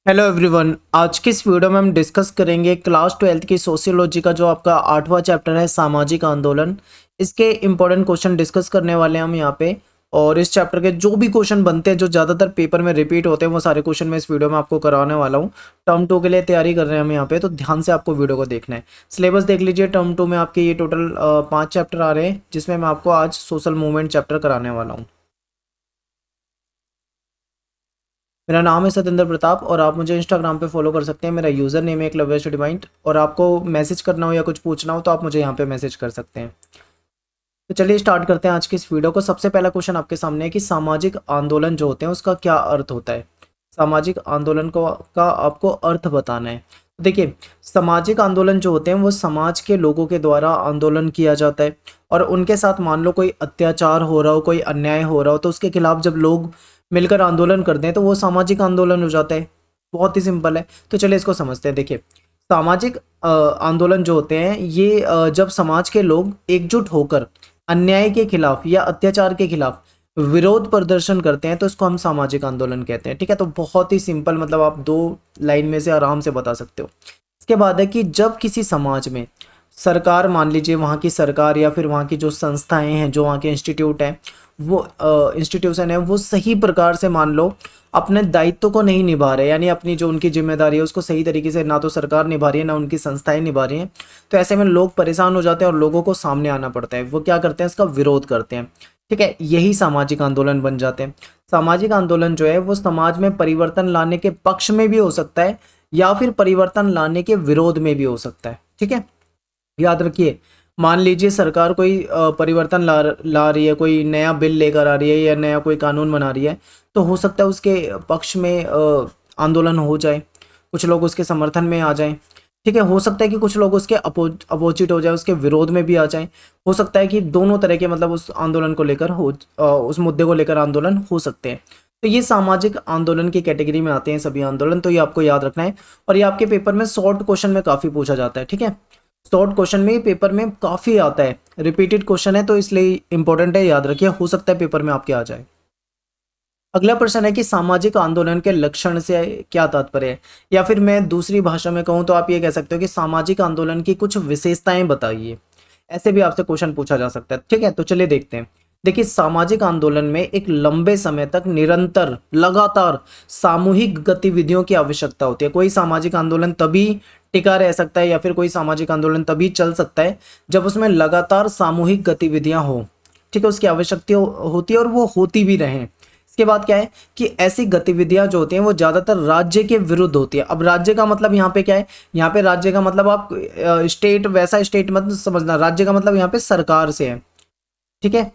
Hello everyone. आज की इस वीडियो में हम डिस्कस करेंगे क्लास 12th की सोशियोलॉजी का जो आपका 8वां चैप्टर है सामाजिक आंदोलन। इसके इम्पोर्टेंट क्वेश्चन डिस्कस करने वाले हैं हम यहाँ पे। और इस चैप्टर के जो भी क्वेश्चन बनते हैं जो ज़्यादातर पेपर में रिपीट होते हैं वो सारे क्वेश्चन मैं इस वीडियो में आपको कराने वाला हूँ। टर्म 2 के लिए तैयारी कर रहे हैं हम यहाँ पे, तो ध्यान से आपको वीडियो को देखना है। सिलेबस देख लीजिए। टर्म 2 में आपके ये टोटल 5 चैप्टर आ रहे हैं, जिसमें मैं आपको आज सोशल मूवमेंट चैप्टर कराने वाला हूँ। मेरा नाम है सत्येंद्र प्रताप और आप मुझे इंस्टाग्राम पे फॉलो कर सकते हैं। मेरा यूज़र नेम है एकलव्य स्टडी पॉइंट, और आपको मैसेज करना हो या कुछ पूछना हो तो आप मुझे यहाँ पे मैसेज कर सकते हैं। तो चलिए स्टार्ट करते हैं आज की इस वीडियो को। सबसे पहला क्वेश्चन आपके सामने है कि सामाजिक आंदोलन जो होते हैं उसका क्या अर्थ होता है। सामाजिक आंदोलन को का आपको अर्थ बताना है। तो देखिए, सामाजिक आंदोलन जो होते हैं वो समाज के लोगों के द्वारा आंदोलन किया जाता है, और उनके साथ मान लो कोई अत्याचार हो रहा हो, कोई अन्याय हो रहा हो, तो उसके खिलाफ जब लोग मिलकर आंदोलन करते हैं तो वो सामाजिक आंदोलन हो जाता है। बहुत ही सिंपल है। तो चलिए इसको समझते हैं। देखिए, सामाजिक आंदोलन जो होते हैं ये जब समाज के लोग एकजुट होकर अन्याय के खिलाफ या अत्याचार के खिलाफ विरोध प्रदर्शन करते हैं तो इसको हम सामाजिक आंदोलन कहते हैं। ठीक है, तो बहुत ही सिंपल, मतलब आप 2 लाइन में से आराम से बता सकते हो। इसके बाद है कि जब किसी समाज में सरकार, मान लीजिए वहाँ की सरकार या फिर वहाँ की जो संस्थाएं हैं, जो वहाँ के इंस्टीट्यूट हैं, वो इंस्टीट्यूशन है, वो सही प्रकार से मान लो अपने दायित्व को नहीं निभा रहे, यानी अपनी जो उनकी जिम्मेदारी है उसको सही तरीके से ना तो सरकार निभा रही है ना उनकी संस्थाएं निभा रही हैं, तो ऐसे में लोग परेशान हो जाते हैं और लोगों को सामने आना पड़ता है। वो क्या करते हैं, इसका विरोध करते हैं। ठीक है, यही सामाजिक आंदोलन बन जाते हैं। सामाजिक आंदोलन जो है वो समाज में परिवर्तन लाने के पक्ष में भी हो सकता है या फिर परिवर्तन लाने के विरोध में भी हो सकता है। ठीक है, याद रखिए। मान लीजिए सरकार कोई परिवर्तन ला रही है, कोई नया बिल लेकर आ रही है या नया कोई कानून बना रही है, तो हो सकता है उसके पक्ष में आंदोलन हो जाए, कुछ लोग उसके समर्थन में आ जाएं। ठीक है, हो सकता है कि कुछ लोग उसके अपोजिट हो जाए, उसके विरोध में भी आ जाएं। हो सकता है कि दोनों तरह के, मतलब उस आंदोलन को लेकर उस मुद्दे को लेकर आंदोलन हो सकते हैं। तो ये सामाजिक आंदोलन की कैटेगरी में आते हैं सभी आंदोलन, तो ये आपको याद रखना है। और ये आपके पेपर में शॉर्ट क्वेश्चन में काफ़ी पूछा जाता है। ठीक है, शॉर्ट क्वेश्चन में पेपर में काफ़ी आता है, रिपीटेड क्वेश्चन है तो इसलिए इंपॉर्टेंट है, याद रखिए। हो सकता है पेपर में आपके आ जाए। अगला प्रश्न है कि सामाजिक आंदोलन के लक्षण से क्या तात्पर्य है, या फिर मैं दूसरी भाषा में कहूँ तो आप ये कह सकते हो कि सामाजिक आंदोलन की कुछ विशेषताएं बताइए। ऐसे भी आपसे क्वेश्चन पूछा जा सकता है। ठीक है, तो चलिए देखते हैं। देखिए, सामाजिक आंदोलन में एक लंबे समय तक निरंतर लगातार सामूहिक गतिविधियों की आवश्यकता होती है। कोई सामाजिक आंदोलन तभी टिका रह सकता है या फिर कोई सामाजिक आंदोलन तभी चल सकता है जब उसमें लगातार सामूहिक गतिविधियां हो। ठीक है, उसकी आवश्यकता होती है और वो होती भी रहें। इसके बाद क्या है कि ऐसी गतिविधियां जो होती हैं वो ज्यादातर राज्य के विरुद्ध होती है। अब राज्य का मतलब यहाँ पे क्या है, यहाँ पे राज्य का मतलब आप स्टेट, वैसा स्टेट मत समझना, राज्य का मतलब यहाँ पे सरकार से है। ठीक है,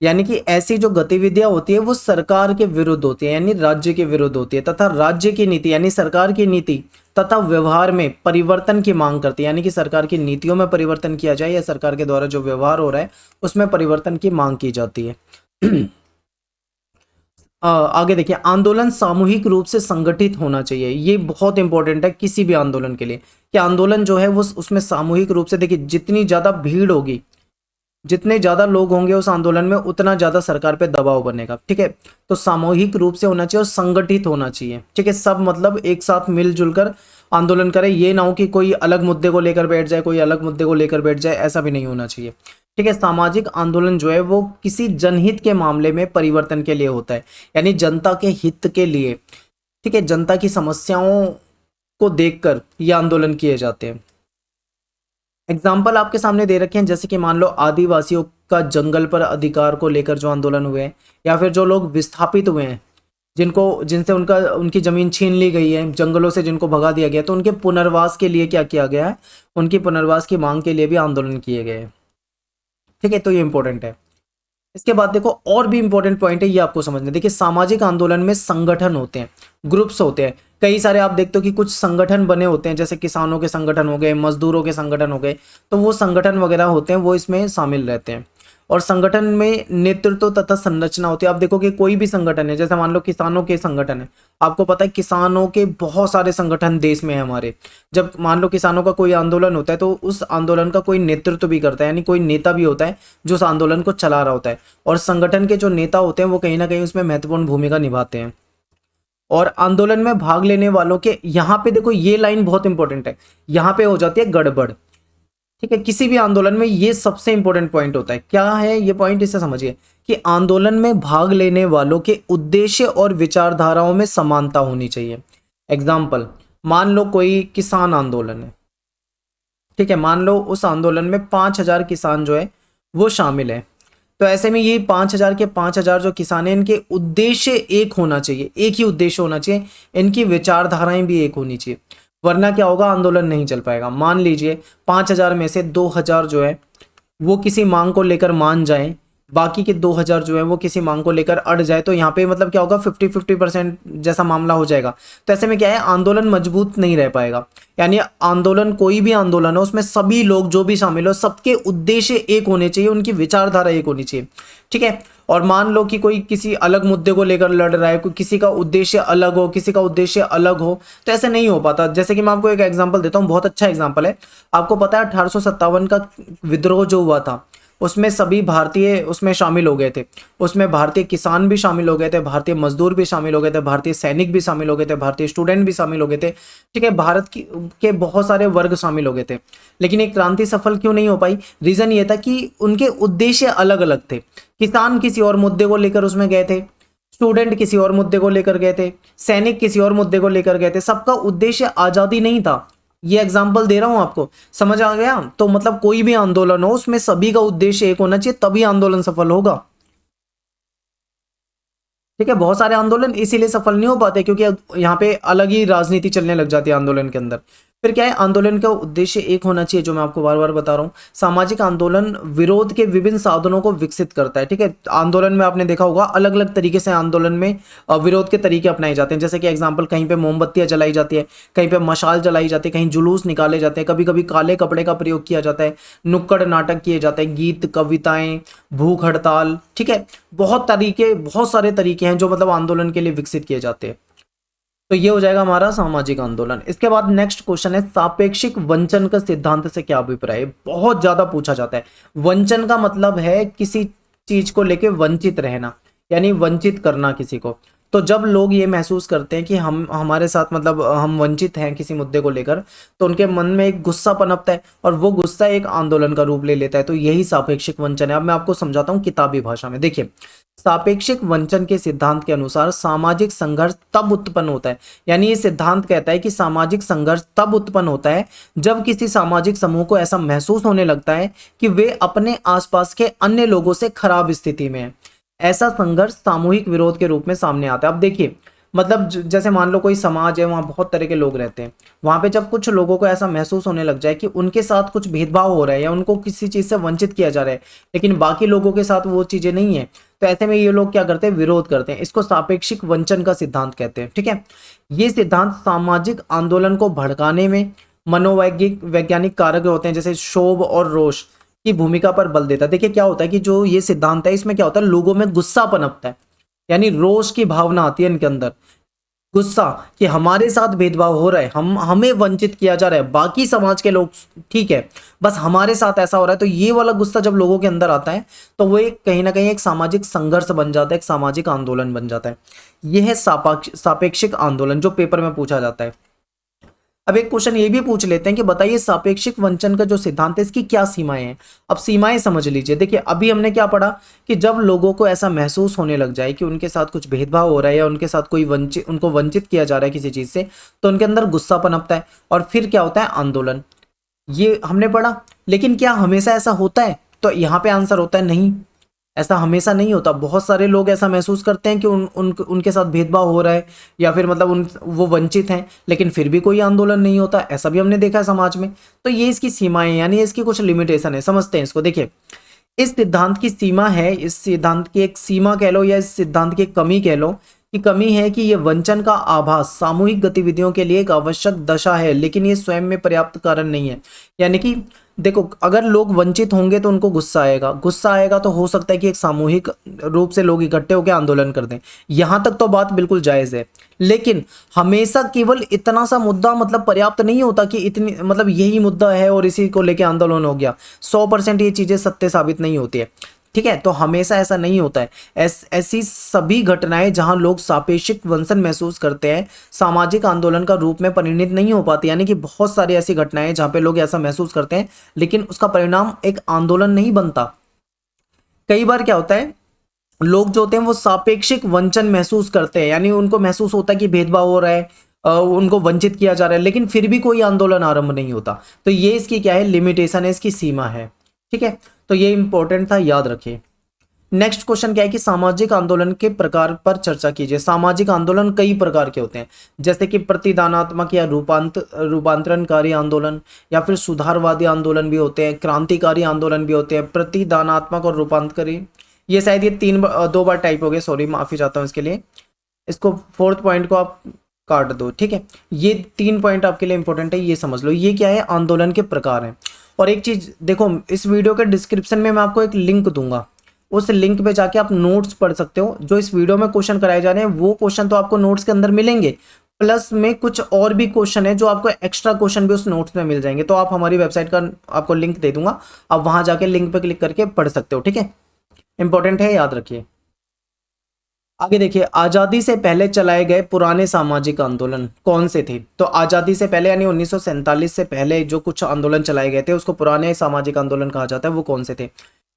यानी कि ऐसी जो गतिविधियां होती है वो सरकार के विरुद्ध होती है, यानी राज्य के विरुद्ध होती है, तथा राज्य की नीति यानी सरकार की नीति तथा व्यवहार में परिवर्तन की मांग करती है, यानी कि सरकार की नीतियों में परिवर्तन किया जाए या सरकार के द्वारा जो व्यवहार हो रहा है उसमें परिवर्तन की मांग की जाती है। आगे देखिए, आंदोलन सामूहिक रूप से संगठित होना चाहिए। ये बहुत इंपॉर्टेंट है किसी भी आंदोलन के लिए, कि आंदोलन जो है वो उसमें सामूहिक रूप से, देखिए जितनी ज्यादा भीड़ होगी, जितने ज्यादा लोग होंगे उस आंदोलन में, उतना ज्यादा सरकार पे दबाव बनेगा। ठीक है, तो सामूहिक रूप से होना चाहिए और संगठित होना चाहिए। ठीक है, सब मतलब एक साथ मिलजुल कर आंदोलन करें। ये ना हो कि कोई अलग मुद्दे को लेकर बैठ जाए, कोई अलग मुद्दे को लेकर बैठ जाए, ऐसा भी नहीं होना चाहिए। ठीक है, सामाजिक आंदोलन जो है वो किसी जनहित के मामले में परिवर्तन के लिए होता है, यानी जनता के हित के लिए। ठीक है, जनता की समस्याओं को देखकर ये आंदोलन किए जाते हैं। एग्जाम्पल आपके सामने दे रखे हैं, जैसे कि मान लो आदिवासियों का जंगल पर अधिकार को लेकर जो आंदोलन हुए हैं, या फिर जो लोग विस्थापित हुए हैं, जिनसे उनकी जमीन छीन ली गई है, जंगलों से जिनको भगा दिया गया, तो उनके पुनर्वास के लिए क्या किया गया है, उनकी पुनर्वास की मांग के लिए भी आंदोलन किए गए हैं। ठीक है, तो ये इंपॉर्टेंट है। इसके बाद देखो, और भी इंपॉर्टेंट पॉइंट है, ये आपको समझना। देखिए, सामाजिक आंदोलन में संगठन होते हैं, ग्रुप्स होते हैं कई सारे। आप देखते हो कि कुछ संगठन बने होते हैं, जैसे किसानों के संगठन हो गए, मजदूरों के संगठन हो गए, तो वो संगठन वगैरह होते हैं, वो इसमें शामिल रहते हैं। और संगठन में नेतृत्व तथा संरचना होती है। आप देखो कि कोई भी संगठन है, जैसे मान लो किसानों के संगठन है, आपको पता है किसानों के बहुत सारे संगठन देश में है हमारे। जब मान लो किसानों का कोई आंदोलन होता है तो उस आंदोलन का कोई नेतृत्व भी करता है, यानी कोई नेता भी होता है जो उस आंदोलन को चला रहा होता है, और संगठन के जो नेता होते हैं वो कहीं ना कहीं उसमें महत्वपूर्ण भूमिका निभाते हैं। और आंदोलन में भाग लेने वालों के, यहाँ पे देखो ये लाइन बहुत इंपॉर्टेंट है, यहाँ पे हो जाती है गड़बड़। ठीक है, किसी भी आंदोलन में ये सबसे इंपॉर्टेंट पॉइंट होता है। क्या है ये पॉइंट, इसे समझिए कि आंदोलन में भाग लेने वालों के उद्देश्य और विचारधाराओं में समानता होनी चाहिए। एग्जाम्पल, मान लो कोई किसान आंदोलन है, ठीक है, मान लो उस आंदोलन में 5,000 किसान जो है वो शामिल है। तो ऐसे में ये 5,000 के 5,000 जो किसान हैं, इनके उद्देश्य एक होना चाहिए, एक ही उद्देश्य होना चाहिए, इनकी विचारधाराएं भी एक होनी चाहिए, वरना क्या होगा, आंदोलन नहीं चल पाएगा। मान लीजिए 5,000 में से 2,000 जो है वो किसी मांग को लेकर मान जाए, बाकी के 2,000 जो है वो किसी मांग को लेकर अड़ जाए, तो यहाँ पे मतलब क्या होगा, 50-50% जैसा मामला हो जाएगा। तो ऐसे में क्या है, आंदोलन मजबूत नहीं रह पाएगा। यानी आंदोलन, कोई भी आंदोलन हो, उसमें सभी लोग जो भी शामिल हो, सबके उद्देश्य एक होने चाहिए, उनकी विचारधारा एक होनी चाहिए। ठीक है, और मान लो कि कोई किसी अलग मुद्दे को लेकर लड़ रहा है, कोई किसी का उद्देश्य अलग हो, किसी का उद्देश्य अलग हो, तो ऐसे नहीं हो पाता। जैसे कि मैं आपको एक एग्जांपल देता हूँ, बहुत अच्छा एग्जांपल है। आपको पता है 1857 का विद्रोह जो हुआ था, उसमें सभी भारतीय उसमें शामिल हो गए थे। उसमें भारतीय किसान भी शामिल हो गए थे, भारतीय मजदूर भी शामिल हो गए थे, भारतीय सैनिक भी शामिल हो गए थे, भारतीय स्टूडेंट भी शामिल हो गए थे। ठीक है, भारत के बहुत सारे वर्ग शामिल हो गए थे। लेकिन एक क्रांति सफल क्यों नहीं हो पाई? रीजन ये था कि उनके उद्देश्य अलग अलग थे। किसान किसी और मुद्दे को लेकर उसमें गए थे, स्टूडेंट किसी और मुद्दे को लेकर गए थे, सैनिक किसी और मुद्दे को लेकर गए थे। सबका उद्देश्य आजादी नहीं था। ये एग्जाम्पल दे रहा हूं आपको, समझ आ गया? तो मतलब कोई भी आंदोलन हो, उसमें सभी का उद्देश्य एक होना चाहिए, तभी आंदोलन सफल होगा। ठीक है, बहुत सारे आंदोलन इसीलिए सफल नहीं हो पाते क्योंकि यहाँ पे अलग ही राजनीति चलने लग जाती है आंदोलन के अंदर। फिर क्या है, आंदोलन का उद्देश्य एक होना चाहिए, जो मैं आपको बार बार बता रहा हूँ। सामाजिक आंदोलन विरोध के विभिन्न साधनों को विकसित करता है। ठीक है, आंदोलन में आपने देखा होगा अलग अलग तरीके से आंदोलन में विरोध के तरीके अपनाए जाते हैं। जैसे कि एग्जाम्पल, कहीं पे मोमबत्तियां जलाई जाती है, कहीं पे मशाल जलाई जाती है, कहीं जुलूस निकाले जाते हैं, कभी कभी काले कपड़े का प्रयोग किया जाता है, नुक्कड़ नाटक किए जाते हैं, गीत कविताएं, भूख हड़ताल। ठीक है, बहुत सारे तरीके हैं जो मतलब आंदोलन के लिए विकसित किए जाते हैं। तो ये हो जाएगा हमारा सामाजिक आंदोलन। इसके बाद नेक्स्ट क्वेश्चन है, सापेक्षिक वंचन का सिद्धांत से क्या अभिप्राय है? बहुत ज्यादा पूछा जाता है। वंचन का मतलब है किसी चीज को लेके वंचित रहना, यानी वंचित करना किसी को। तो जब लोग ये महसूस करते हैं कि हम हमारे साथ मतलब हम वंचित हैं किसी मुद्दे को लेकर, तो उनके मन में एक गुस्सा पनपता है और वो गुस्सा एक आंदोलन का रूप ले लेता है। तो यही सापेक्षिक वंचन है। अब मैं आपको समझाता हूँ किताबी भाषा में। देखिए, सापेक्षिक वंचन के सिद्धांत के अनुसार सामाजिक संघर्ष तब उत्पन्न होता है, यानी ये सिद्धांत कहता है कि सामाजिक संघर्ष तब उत्पन्न होता है जब किसी सामाजिक समूह को ऐसा महसूस होने लगता है कि वे अपने आसपास के अन्य लोगों से खराब स्थिति में है। ऐसा संघर्ष सामूहिक विरोध के रूप में सामने आता है। अब देखिए, मतलब जैसे मान लो कोई समाज है, वहाँ बहुत तरह के लोग रहते हैं। वहाँ पे जब कुछ लोगों को ऐसा महसूस होने लग जाए कि उनके साथ कुछ भेदभाव हो रहा है या उनको किसी चीज़ से वंचित किया जा रहा है, लेकिन बाकी लोगों के साथ वो चीज़ें नहीं है, तो ऐसे में ये लोग क्या करते हैं, विरोध करते हैं। इसको सापेक्षिक वंचन का सिद्धांत कहते हैं। ठीक है, ये सिद्धांत सामाजिक आंदोलन को भड़काने में वैज्ञानिक कारक होते हैं, जैसे क्षोभ और रोष की भूमिका पर बल देता है। देखिए क्या होता है कि जो ये सिद्धांत है, इसमें क्या होता है, लोगों में गुस्सा पनपता है, यानी रोष की भावना आती है इनके अंदर। गुस्सा कि हमारे साथ भेदभाव हो रहा है, हमें वंचित किया जा रहा है, बाकी समाज के लोग ठीक है, बस हमारे साथ ऐसा हो रहा है। तो ये वाला गुस्सा जब लोगों के अंदर आता है, तो वो एक कहीं ना कहीं एक सामाजिक संघर्ष बन जाता है, एक सामाजिक आंदोलन बन जाता है। यह है सापेक्षिक आंदोलन, जो पेपर में पूछा जाता है। अब एक क्वेश्चन ये भी पूछ लेते हैं कि बताइए सापेक्षिक वंचन का जो सिद्धांत है, इसकी क्या सीमाएं हैं? अब सीमाएं समझ लीजिए। देखिए, अभी हमने क्या पढ़ा कि जब लोगों को ऐसा महसूस होने लग जाए कि उनके साथ कुछ भेदभाव हो रहा है या उनके साथ कोई उनको वंचित किया जा रहा है किसी चीज से, तो उनके अंदर गुस्सा पनपता है और फिर क्या होता है, आंदोलन। ये हमने पढ़ा। लेकिन क्या हमेशा ऐसा होता है? तो यहाँ पे आंसर होता है नहीं, ऐसा हमेशा नहीं होता। बहुत सारे लोग ऐसा महसूस करते हैं कि उनके साथ भेदभाव हो रहा है या फिर मतलब वो वंचित हैं, लेकिन फिर भी कोई आंदोलन नहीं होता। ऐसा भी हमने देखा है समाज में। तो ये इसकी सीमाएं, यानी इसकी कुछ लिमिटेशन है। समझते हैं इसको। देखिए, इस सिद्धांत की सीमा है, इस सिद्धांत की एक सीमा कह लो या इस सिद्धांत की कमी कह लो कि कमी है कि ये वंचन का आभास सामूहिक गतिविधियों के लिए एक आवश्यक दशा है, लेकिन ये स्वयं में पर्याप्त कारण नहीं है। यानी कि देखो, अगर लोग वंचित होंगे तो उनको गुस्सा आएगा, गुस्सा आएगा तो हो सकता है कि एक सामूहिक रूप से लोग इकट्ठे होकर आंदोलन कर दें। यहां तक तो बात बिल्कुल जायज है, लेकिन हमेशा केवल इतना सा मुद्दा मतलब पर्याप्त नहीं होता कि इतनी मतलब यही मुद्दा है और इसी को लेकर आंदोलन हो गया। 100% ये चीजें सत्य साबित नहीं होती है। ठीक है, तो हमेशा ऐसा नहीं होता है। ऐसी सभी घटनाएं जहां लोग सापेक्षिक वंचन महसूस करते हैं सामाजिक आंदोलन का रूप में परिणित नहीं हो पाती। यानी कि बहुत सारी ऐसी घटनाएं जहां पे लोग ऐसा महसूस करते हैं लेकिन उसका परिणाम एक आंदोलन नहीं बनता। कई बार क्या होता है, लोग जो होते हैं वो सापेक्षिक वंचन महसूस करते हैं, यानी उनको महसूस होता है कि भेदभाव हो रहा है, उनको वंचित किया जा रहा है, लेकिन फिर भी कोई आंदोलन आरंभ नहीं होता। तो ये इसकी क्या है, लिमिटेशन है, इसकी सीमा है। ठीक है, तो ये इंपॉर्टेंट था, याद रखिए। नेक्स्ट क्वेश्चन क्या है कि सामाजिक आंदोलन के प्रकार पर चर्चा कीजिए। सामाजिक आंदोलन कई प्रकार के होते हैं, जैसे कि प्रतिदानात्मक या रूपांतरणकारी आंदोलन, या फिर सुधारवादी आंदोलन भी होते हैं, क्रांतिकारी आंदोलन भी होते हैं, प्रतिदानात्मक और रूपांतकारी। ये शायद ये दो बार टाइप हो गए, सॉरी माफी चाहता हूँ इसके लिए। इसको फोर्थ पॉइंट को आप काट दो। ठीक है, ये 3 पॉइंट आपके लिए इंपॉर्टेंट है, ये समझ लो। ये क्या है, आंदोलन के प्रकार हैं। और एक चीज देखो, इस वीडियो के डिस्क्रिप्शन में मैं आपको एक लिंक दूंगा, उस लिंक पे जाके आप नोट्स पढ़ सकते हो। जो इस वीडियो में क्वेश्चन कराए जा रहे हैं वो क्वेश्चन तो आपको नोट्स के अंदर मिलेंगे, प्लस में कुछ और भी क्वेश्चन है जो आपको एक्स्ट्रा क्वेश्चन भी उस नोट्स में मिल जाएंगे। तो आप हमारी वेबसाइट का आपको लिंक दे दूंगा, आप वहां जाके लिंक पे क्लिक करके पढ़ सकते हो। ठीक है, इंपॉर्टेंट है, याद रखिए। आगे देखिए, आजादी से पहले चलाए गए पुराने सामाजिक आंदोलन कौन से थे। तो आजादी से पहले यानी 1947 से पहले जो कुछ आंदोलन चलाए गए थे उसको पुराने सामाजिक आंदोलन कहा जाता है, वो कौन से थे।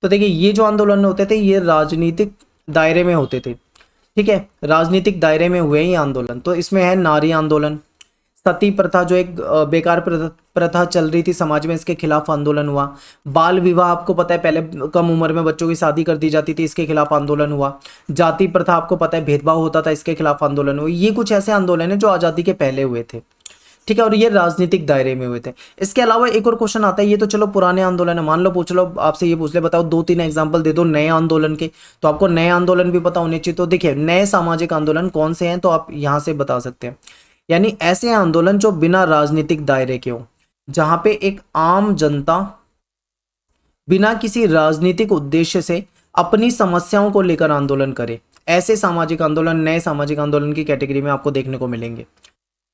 तो देखिए, ये जो आंदोलन होते थे ये राजनीतिक दायरे में होते थे। ठीक है, राजनीतिक दायरे में हुए ही आंदोलन। तो इसमें है नारी आंदोलन, सती प्रथा जो एक बेकार प्रथा चल रही थी समाज में, इसके खिलाफ आंदोलन हुआ। बाल विवाह आपको पता है, पहले कम उम्र में बच्चों की शादी कर दी जाती थी, इसके खिलाफ आंदोलन हुआ। जाति प्रथा आपको पता है, भेदभाव होता था, इसके खिलाफ आंदोलन हुआ। ये कुछ ऐसे आंदोलन है जो आज़ादी के पहले हुए थे। ठीक है, और ये राजनीतिक दायरे में हुए थे। इसके अलावा एक और क्वेश्चन आता है, ये तो चलो पुराने आंदोलन है, मान लो पूछ लो आपसे, ये पूछ ले बताओ 2-3 एग्जांपल दे दो नए आंदोलन के। तो आपको नए आंदोलन भी पता होने चाहिए। तो देखिए, नए सामाजिक आंदोलन कौन से हैं, तो आप यहां से बता सकते हैं। यानी ऐसे आंदोलन जो बिना राजनीतिक दायरे के हो, जहां पे एक आम जनता बिना किसी राजनीतिक उद्देश्य से अपनी समस्याओं को लेकर आंदोलन करे, ऐसे सामाजिक आंदोलन नए सामाजिक आंदोलन की कैटेगरी में आपको देखने को मिलेंगे।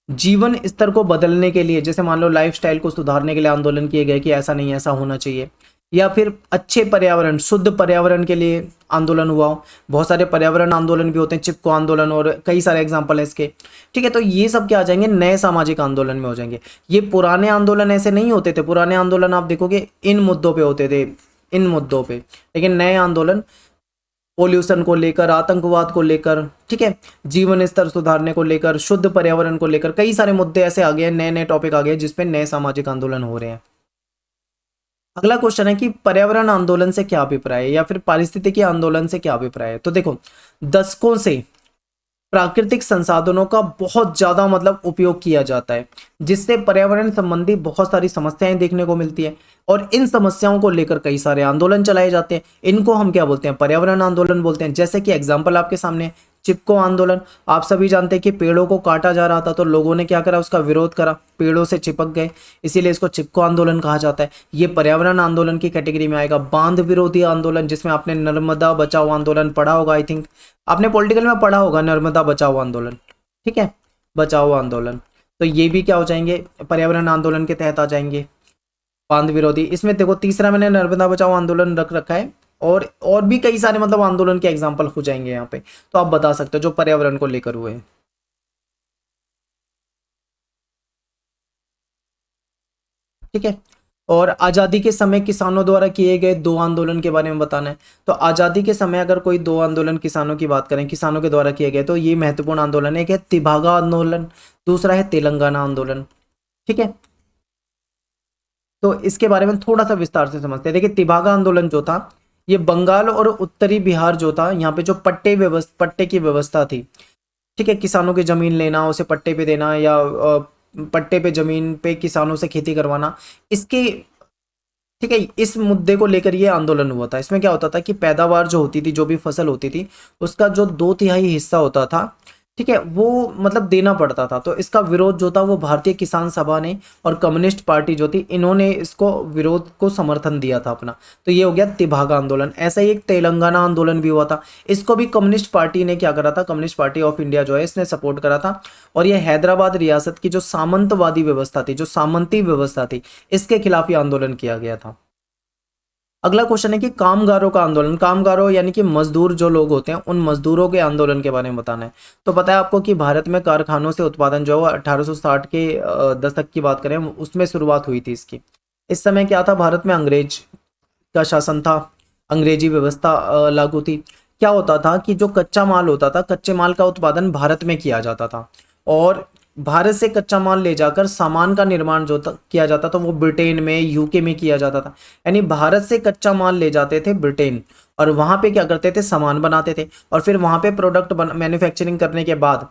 जीवन स्तर को बदलने के लिए, जैसे मान लो लाइफस्टाइल को सुधारने के लिए आंदोलन किए गए कि ऐसा नहीं ऐसा होना चाहिए, या फिर अच्छे पर्यावरण शुद्ध पर्यावरण के लिए आंदोलन हुआ हो। बहुत सारे पर्यावरण आंदोलन भी होते हैं, चिपको आंदोलन और कई सारे एग्जाम्पल है इसके। ठीक है, तो ये सब क्या आ जाएंगे, नए सामाजिक आंदोलन में हो जाएंगे। ये पुराने आंदोलन ऐसे नहीं होते थे। पुराने आंदोलन आप देखोगे इन मुद्दों पे होते थे, इन मुद्दों पे। लेकिन नए आंदोलन पोल्यूशन को लेकर, आतंकवाद को लेकर, ठीक है, जीवन स्तर सुधारने को लेकर, शुद्ध पर्यावरण को लेकर, कई सारे मुद्दे ऐसे आ गए, नए नए टॉपिक आ गए जिसपे नए सामाजिक आंदोलन हो रहे हैं। अगला क्वेश्चन है कि पर्यावरण आंदोलन से क्या अभिप्राय है, या फिर पारिस्थितिकी आंदोलन से क्या अभिप्राय है। तो देखो, दशकों से प्राकृतिक संसाधनों का बहुत ज्यादा मतलब उपयोग किया जाता है, जिससे पर्यावरण संबंधी बहुत सारी समस्याएं देखने को मिलती है, और इन समस्याओं को लेकर कई सारे आंदोलन चलाए जाते हैं। इनको हम क्या बोलते हैं, पर्यावरण आंदोलन बोलते हैं। जैसे कि एग्जाम्पल आपके सामने चिपको आंदोलन, आप सभी जानते हैं कि पेड़ों को काटा जा रहा था, तो लोगों ने क्या करा, उसका विरोध करा, पेड़ों से चिपक गए, इसीलिए इसको चिपको आंदोलन कहा जाता है। ये पर्यावरण आंदोलन की कैटेगरी में आएगा। बांध विरोधी आंदोलन, जिसमें आपने नर्मदा बचाओ आंदोलन पढ़ा होगा, आई थिंक आपने पॉलिटिकल में पढ़ा होगा, नर्मदा बचाओ आंदोलन। ठीक है, बचाओ आंदोलन, तो ये भी क्या हो जाएंगे, पर्यावरण आंदोलन के तहत आ जाएंगे। बांध विरोधी, इसमें देखो तीसरा मैंने नर्मदा बचाओ आंदोलन रख रखा है, और भी कई सारे मतलब आंदोलन के एग्जाम्पल हो जाएंगे यहाँ पे, तो आप बता सकते हो जो पर्यावरण को लेकर हुए हैं। ठीक है, और आज़ादी के समय किसानों द्वारा किए गए 2 आंदोलन के बारे में बताना है। तो आज़ादी के समय अगर कोई 2 आंदोलन किसानों की बात करें, किसानों के द्वारा किए गए, तो ये महत्वपूर्ण आंदोलन है। एक है तिभागा आंदोलन, दूसरा है तेलंगाना आंदोलन। ठीक है, तो इसके बारे में थोड़ा सा विस्तार से समझते हैं। देखिए, तिभागा आंदोलन जो था, ये बंगाल और उत्तरी बिहार जो था, यहाँ पे जो पट्टे की व्यवस्था थी। ठीक है, किसानों की जमीन लेना, उसे पट्टे पे देना, या पट्टे पे जमीन पे किसानों से खेती करवाना, इसके, ठीक है, इस मुद्दे को लेकर ये आंदोलन हुआ था। इसमें क्या होता था कि पैदावार जो होती थी, जो भी फसल होती थी, उसका जो 2/3 हिस्सा होता था, ठीक है, वो मतलब देना पड़ता था। तो इसका विरोध जो था वो भारतीय किसान सभा ने और कम्युनिस्ट पार्टी जो थी, इन्होंने इसको विरोध को समर्थन दिया था अपना। तो ये हो गया तिभागा आंदोलन। ऐसा ही एक तेलंगाना आंदोलन भी हुआ था, इसको भी कम्युनिस्ट पार्टी ने क्या करा था, कम्युनिस्ट पार्टी ऑफ इंडिया जो है, इसने सपोर्ट करा था। और ये हैदराबाद रियासत की जो सामंतवादी व्यवस्था थी, जो सामंती व्यवस्था थी, इसके खिलाफ ये आंदोलन किया गया था। अगला क्वेश्चन है कि कामगारों का आंदोलन, कामगारों यानी कि मजदूर जो लोग होते हैं उन मजदूरों के आंदोलन के बारे में बताना है। तो पता है आपको कि भारत में कारखानों से उत्पादन जो है 1860 के दशक की बात करें उसमें शुरुआत हुई थी इसकी। इस समय क्या था, भारत में अंग्रेज का शासन था, अंग्रेजी व्यवस्था लागू थी। क्या होता था कि जो कच्चा माल होता था, कच्चे माल का उत्पादन भारत में किया जाता था और भारत से कच्चा माल ले जाकर सामान का निर्माण जो किया जाता था वो ब्रिटेन में, यूके में किया जाता था। यानी भारत से कच्चा माल ले जाते थे ब्रिटेन और वहां पे क्या करते थे, सामान बनाते थे और फिर वहां पे प्रोडक्ट मैन्युफैक्चरिंग करने के बाद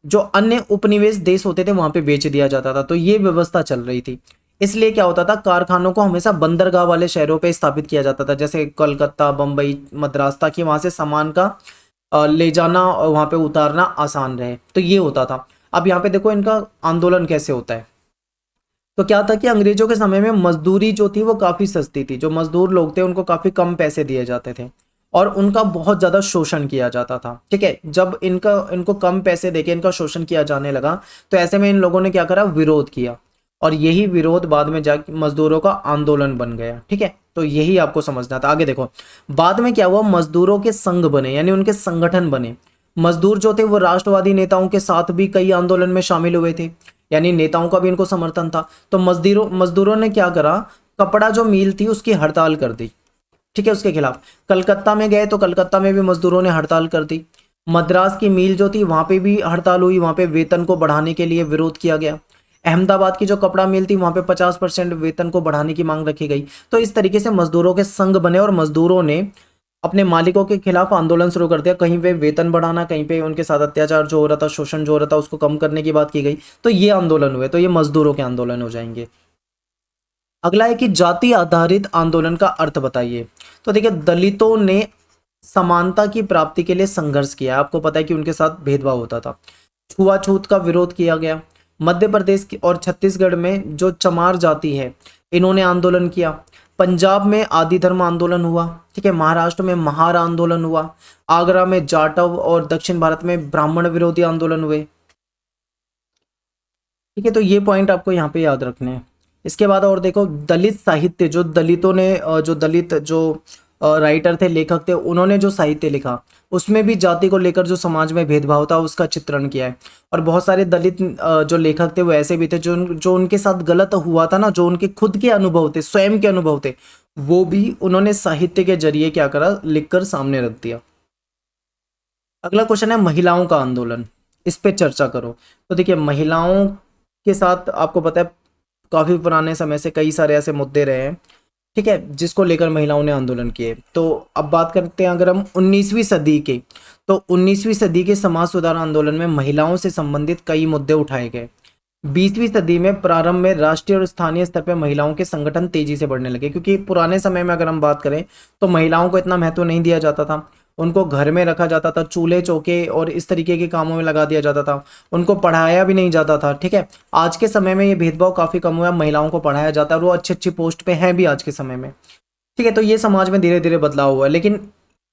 जो अन्य उपनिवेश देश होते थे वहां पे बेच दिया जाता था। तो ये व्यवस्था चल रही थी। इसलिए क्या होता था, कारखानों को हमेशा बंदरगाह वाले शहरों पे स्थापित किया जाता था, जैसे कोलकाता, बंबई, मद्रास, ताकि वहां से सामान का ले जाना और वहां पे उतारना आसान रहे। तो ये होता था। अब यहाँ पे देखो इनका आंदोलन कैसे होता है। तो क्या था कि अंग्रेजों के समय में मजदूरी जो थी वो काफी सस्ती थी, जो मजदूर लोग थे उनको काफी कम पैसे दिए जाते थे और उनका बहुत ज्यादा शोषण किया जाता था। ठीक है, जब इनको कम पैसे देके इनका शोषण किया जाने लगा तो ऐसे में इन लोगों ने क्या करा, विरोध किया और यही विरोध बाद में जाके मजदूरों का आंदोलन बन गया। ठीक है, तो यही आपको समझना था। आगे देखो, बाद में क्या हुआ, मजदूरों के संघ बने यानी उनके संगठन बने। मजदूर जो थे वो राष्ट्रवादी नेताओं के साथ भी कई आंदोलन में शामिल हुए थे, यानी नेताओं का भी इनको समर्थन था। तो मजदूरों ने क्या करा, कपड़ा जो मिल थी उसकी हड़ताल कर दी। ठीक है, उसके खिलाफ कलकत्ता में गए तो कलकत्ता में भी मजदूरों ने हड़ताल कर दी। मद्रास की मिल जो थी वहां पे भी हड़ताल हुई, वहां पे वेतन को बढ़ाने के लिए विरोध किया गया। अहमदाबाद की जो कपड़ा मिल थी वहां पे 50% वेतन को बढ़ाने की मांग रखी गई। तो इस तरीके से मजदूरों के संघ बने और मजदूरों ने अपने मालिकों के खिलाफ आंदोलन शुरू कर दिया। कहीं पे वेतन बढ़ाना, कहीं पे उनके साथ अत्याचार जो हो रहा था, शोषण जो हो रहा था उसको कम करने की बात की गई। तो ये आंदोलन हुए, तो ये मजदूरों के आंदोलन हो जाएंगे। अगला है कि जाति आधारित आंदोलन का अर्थ बताइए। तो देखिए, दलितों ने समानता की प्राप्ति के लिए संघर्ष किया। आपको पता है कि उनके साथ भेदभाव होता था। छुआछूत का विरोध किया गया। मध्य प्रदेश और छत्तीसगढ़ में जो चमार जाति है इन्होंने आंदोलन किया। पंजाब में आदि धर्म आंदोलन हुआ। ठीक है, महाराष्ट्र में महार आंदोलन हुआ। आगरा में जाटव और दक्षिण भारत में ब्राह्मण विरोधी आंदोलन हुए। ठीक है, तो ये पॉइंट आपको यहाँ पे याद रखने हैं। इसके बाद और देखो, दलित साहित्य, जो दलितों ने जो दलित जो राइटर थे, लेखक थे, उन्होंने जो साहित्य लिखा उसमें भी जाति को लेकर जो समाज में भेदभाव था उसका चित्रण किया है। और बहुत सारे दलित जो लेखक थे वो ऐसे भी थे जो उनके साथ गलत हुआ था ना, जो उनके खुद के अनुभव थे, स्वयं के अनुभव थे, वो भी उन्होंने साहित्य के जरिए क्या करा, लिखकर सामने रख दिया। अगला क्वेश्चन है महिलाओं का आंदोलन, इस पे चर्चा करो। तो देखिए, महिलाओं के साथ आपको पता है काफी पुराने समय से कई सारे ऐसे मुद्दे रहे हैं। ठीक है, जिसको लेकर महिलाओं ने आंदोलन किए। तो अब बात करते हैं अगर हम 19वीं सदी के, तो 19वीं सदी के समाज सुधार आंदोलन में महिलाओं से संबंधित कई मुद्दे उठाए गए। 20वीं सदी में प्रारंभ में राष्ट्रीय और स्थानीय स्तर पर महिलाओं के संगठन तेजी से बढ़ने लगे, क्योंकि पुराने समय में अगर हम बात करें तो महिलाओं को इतना महत्व नहीं दिया जाता था। उनको घर में रखा जाता था, चूल्हे चौके और इस तरीके के कामों में लगा दिया जाता था। उनको पढ़ाया भी नहीं जाता था। ठीक है, आज के समय में ये भेदभाव काफी कम हुआ, महिलाओं को पढ़ाया जाता है और वो अच्छी अच्छी पोस्ट पे हैं भी आज के समय में। ठीक है, तो ये समाज में धीरे धीरे बदलाव हुआ है। लेकिन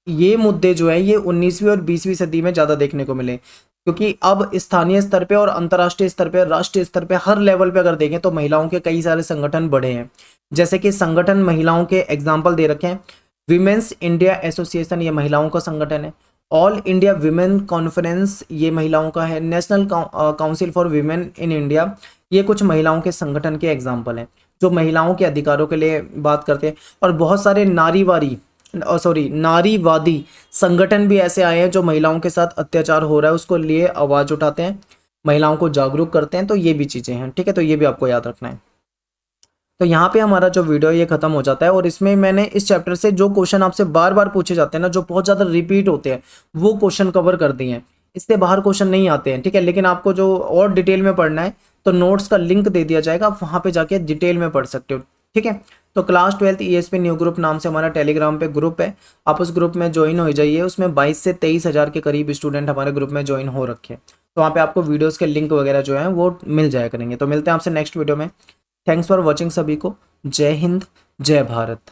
ये मुद्दे जो है ये 19वीं और 20वीं सदी में ज्यादा देखने को मिले, क्योंकि अब स्थानीय स्तर पे और अंतर्राष्ट्रीय स्तर पे, राष्ट्रीय स्तर पे, हर लेवल पे अगर देखें तो महिलाओं के कई सारे संगठन बढ़े हैं। जैसे कि संगठन महिलाओं के एग्जाम्पल दे रखे हैं। विमेंस इंडिया एसोसिएशन, ये महिलाओं का संगठन है। ऑल इंडिया विमेन कॉन्फ्रेंस, ये महिलाओं का है। National council for women in India, ये कुछ महिलाओं के संगठन के एग्जाम्पल हैं जो महिलाओं के अधिकारों के लिए बात करते हैं। और बहुत सारे नारीवादी संगठन भी ऐसे आए हैं जो महिलाओं के साथ अत्याचार हो रहा है उसको लिए आवाज उठाते हैं, महिलाओं को जागरूक करते हैं। तो ये भी चीजें हैं। ठीक है, तो ये भी आपको याद रखना है। तो यहाँ पे हमारा जो वीडियो है ये खत्म हो जाता है और इसमें मैंने इस चैप्टर से जो क्वेश्चन आपसे बार बार पूछे जाते हैं ना, जो बहुत ज़्यादा रिपीट होते हैं, वो क्वेश्चन कवर कर दिए हैं। इससे बाहर क्वेश्चन नहीं आते हैं। ठीक है, लेकिन आपको जो और डिटेल में पढ़ना है तो नोट्स का लिंक दे दिया जाएगा, आप वहाँ पे जाके डिटेल में पढ़ सकते हो। ठीक है, तो क्लास 12 ईएसपी न्यू ग्रुप नाम से हमारा टेलीग्राम पे ग्रुप है, आप उस ग्रुप में ज्वाइन हो जाइए। उसमें 22 से 23 हज़ार के करीब स्टूडेंट हमारे ग्रुप में ज्वाइन हो रखे हैं। तो वहाँ पे आपको वीडियोज़ के लिंक वगैरह जो है वो मिल जाया करेंगे। तो मिलते हैं आपसे नेक्स्ट वीडियो में। थैंक्स फॉर वॉचिंग सभी को। जय हिंद, जय भारत।